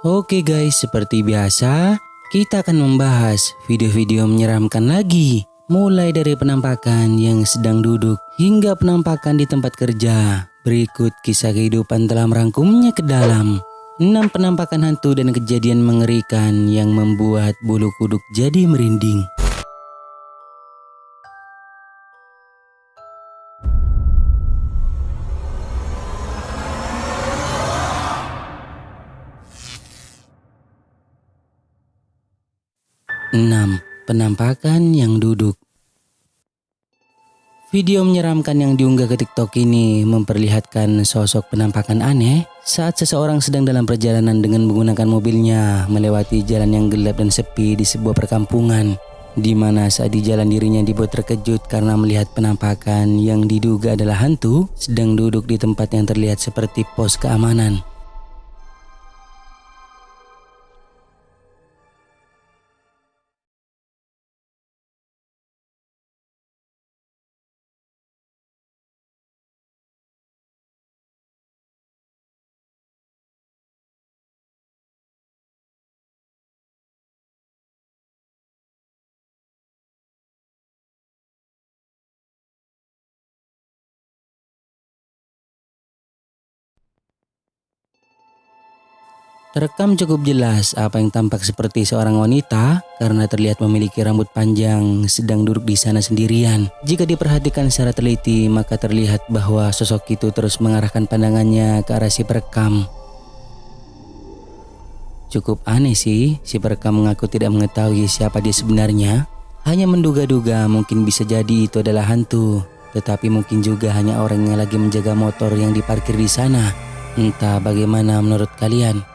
Oke guys, seperti biasa, kita akan membahas video-video menyeramkan lagi. Mulai dari penampakan yang sedang duduk hingga penampakan di tempat kerja. Berikut kisah kehidupan telah merangkumnya ke dalam 6 penampakan hantu dan kejadian mengerikan yang membuat bulu kuduk jadi merinding. Enam, penampakan yang duduk. Video menyeramkan yang diunggah ke TikTok ini memperlihatkan sosok penampakan aneh saat seseorang sedang dalam perjalanan dengan menggunakan mobilnya melewati jalan yang gelap dan sepi di sebuah perkampungan, di mana saat di jalan dirinya dibuat terkejut karena melihat penampakan yang diduga adalah hantu sedang duduk di tempat yang terlihat seperti pos keamanan. Terekam cukup jelas apa yang tampak seperti seorang wanita karena terlihat memiliki rambut panjang sedang duduk di sana sendirian. Jika diperhatikan secara teliti, maka terlihat bahwa sosok itu terus mengarahkan pandangannya ke arah si perekam. Cukup aneh sih, si perekam mengaku tidak mengetahui siapa dia sebenarnya. Hanya menduga-duga mungkin bisa jadi itu adalah hantu. Tetapi mungkin juga hanya orang yang lagi menjaga motor yang diparkir di sana. Entah bagaimana menurut kalian.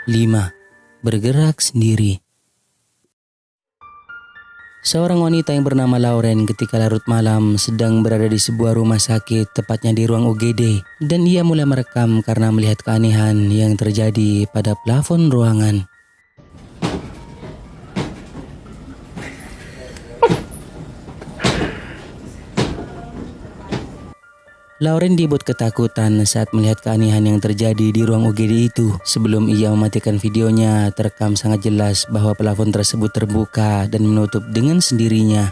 5. Bergerak sendiri. Seorang wanita yang bernama Lauren ketika larut malam sedang berada di sebuah rumah sakit, tepatnya di ruang UGD, dan ia mulai merekam karena melihat keanehan yang terjadi pada plafon ruangan. Lauren dibuat ketakutan saat melihat keanehan yang terjadi di ruang UGD itu. Sebelum ia mematikan videonya, terekam sangat jelas bahwa plafon tersebut terbuka dan menutup dengan sendirinya.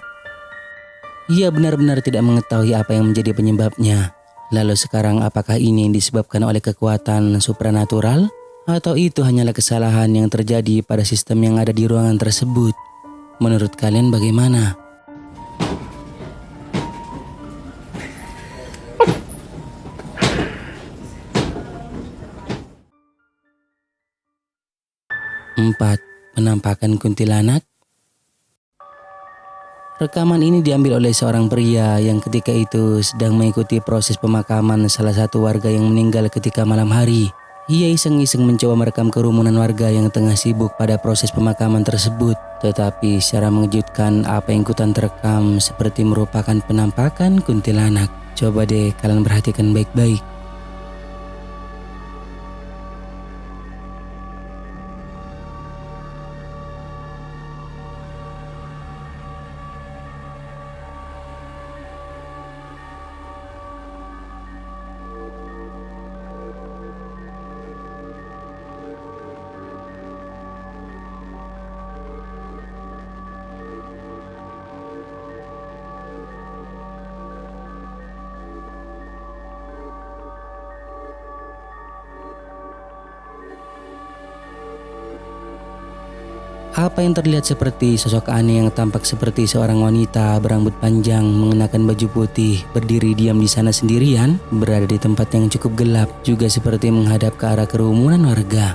Ia benar-benar tidak mengetahui apa yang menjadi penyebabnya. Lalu sekarang apakah ini yang disebabkan oleh kekuatan supranatural? Atau itu hanyalah kesalahan yang terjadi pada sistem yang ada di ruangan tersebut? Menurut kalian bagaimana? 4. Penampakan kuntilanak. Rekaman ini diambil oleh seorang pria yang ketika itu sedang mengikuti proses pemakaman salah satu warga yang meninggal ketika malam hari. Ia iseng-iseng mencoba merekam kerumunan warga yang tengah sibuk pada proses pemakaman tersebut. Tetapi secara mengejutkan apa yang ikutan terekam seperti merupakan penampakan kuntilanak. Coba deh kalian perhatikan baik-baik. Apa yang terlihat seperti sosok aneh yang tampak seperti seorang wanita berambut panjang mengenakan baju putih berdiri diam di sana sendirian, berada di tempat yang cukup gelap, juga seperti menghadap ke arah kerumunan warga.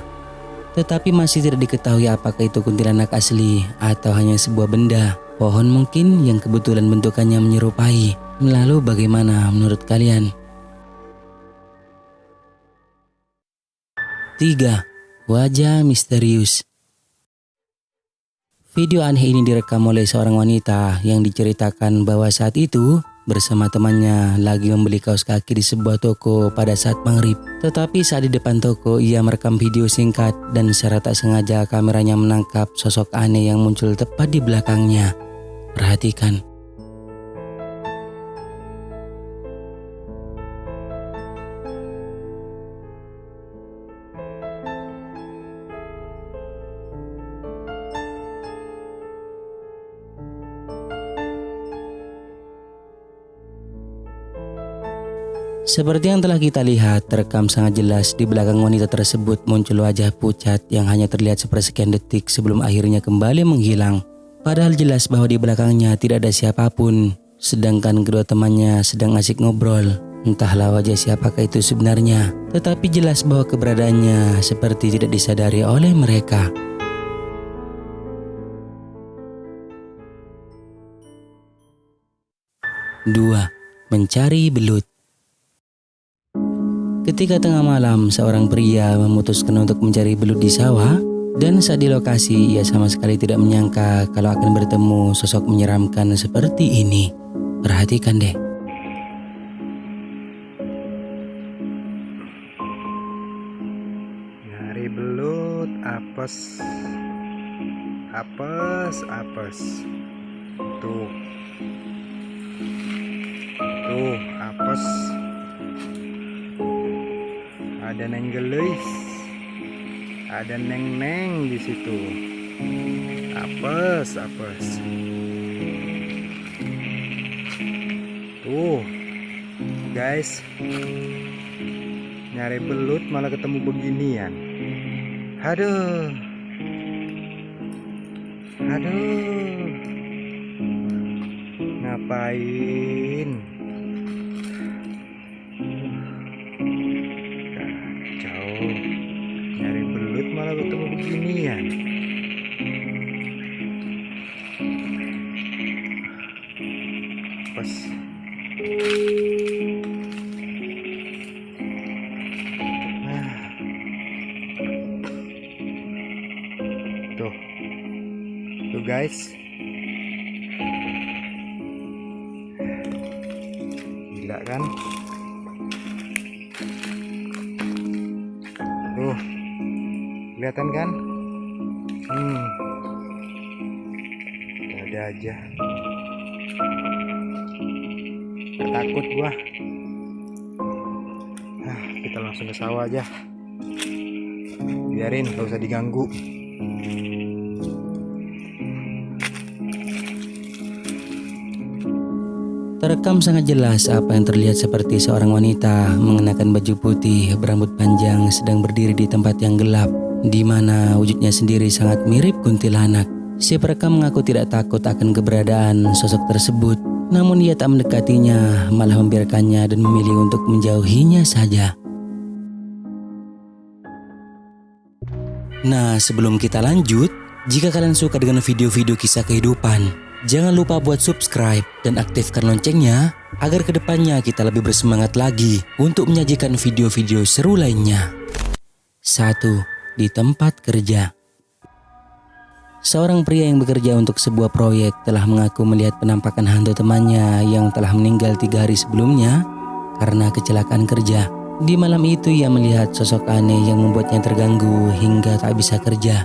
Tetapi masih tidak diketahui apakah itu kuntilanak asli atau hanya sebuah benda, pohon mungkin yang kebetulan bentukannya menyerupai. Lalu bagaimana menurut kalian? 3. Wajah misterius. Video aneh ini direkam oleh seorang wanita yang diceritakan bahwa saat itu bersama temannya lagi membeli kaos kaki di sebuah toko pada saat maghrib. Tetapi saat di depan toko ia merekam video singkat dan secara tak sengaja kameranya menangkap sosok aneh yang muncul tepat di belakangnya. Perhatikan. Seperti yang telah kita lihat, terekam sangat jelas di belakang wanita tersebut muncul wajah pucat yang hanya terlihat sepersekian detik sebelum akhirnya kembali menghilang. Padahal jelas bahwa di belakangnya tidak ada siapapun, sedangkan kedua temannya sedang asik ngobrol. Entahlah wajah siapakah itu sebenarnya, tetapi jelas bahwa keberadaannya seperti tidak disadari oleh mereka. Dua, mencari belut. Ketika tengah malam, seorang pria memutuskan untuk mencari belut di sawah, dan saat di lokasi ia sama sekali tidak menyangka kalau akan bertemu sosok menyeramkan seperti ini. Perhatikan deh. Nyari belut, apes. Tuh, apes. Ada neng gelis, ada neng di situ. Apes. Tuh, guys, nyari belut malah ketemu beginian. Aduh, ngapain? Nyari belut malah ketemu beginian. Pas. Tuh guys. Gila kan? Tuh, kelihatan kan? Ada aja. Takut gua. Kita langsung ke sawah aja. Biarin, gak usah diganggu. Terekam sangat jelas apa yang terlihat seperti seorang wanita mengenakan baju putih berambut panjang sedang berdiri di tempat yang gelap, di mana wujudnya sendiri sangat mirip kuntilanak. Si perekam mengaku tidak takut akan keberadaan sosok tersebut, namun ia tak mendekatinya, malah membiarkannya dan memilih untuk menjauhinya saja. Nah, sebelum kita lanjut, jika kalian suka dengan video-video kisah kehidupan, jangan lupa buat subscribe dan aktifkan loncengnya agar kedepannya kita lebih bersemangat lagi untuk menyajikan video-video seru lainnya. 1. Di tempat kerja. Seorang pria yang bekerja untuk sebuah proyek telah mengaku melihat penampakan hantu temannya yang telah meninggal 3 hari sebelumnya karena kecelakaan kerja. Di malam itu ia melihat sosok aneh yang membuatnya terganggu hingga tak bisa kerja.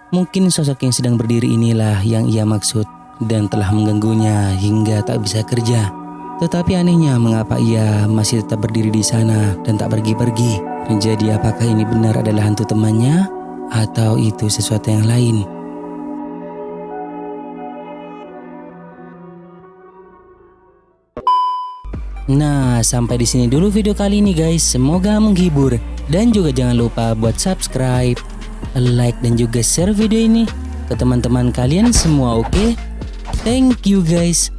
Mungkin sosok yang sedang berdiri inilah yang ia maksud dan telah mengganggunya hingga tak bisa kerja. Tetapi anehnya mengapa ia masih tetap berdiri di sana dan tak pergi-pergi. Jadi apakah ini benar adalah hantu temannya atau itu sesuatu yang lain? Nah, sampai di sini dulu video kali ini guys. Semoga menghibur dan juga jangan lupa buat subscribe, like dan juga share video ini ke teman-teman kalian semua, oke? Thank you guys.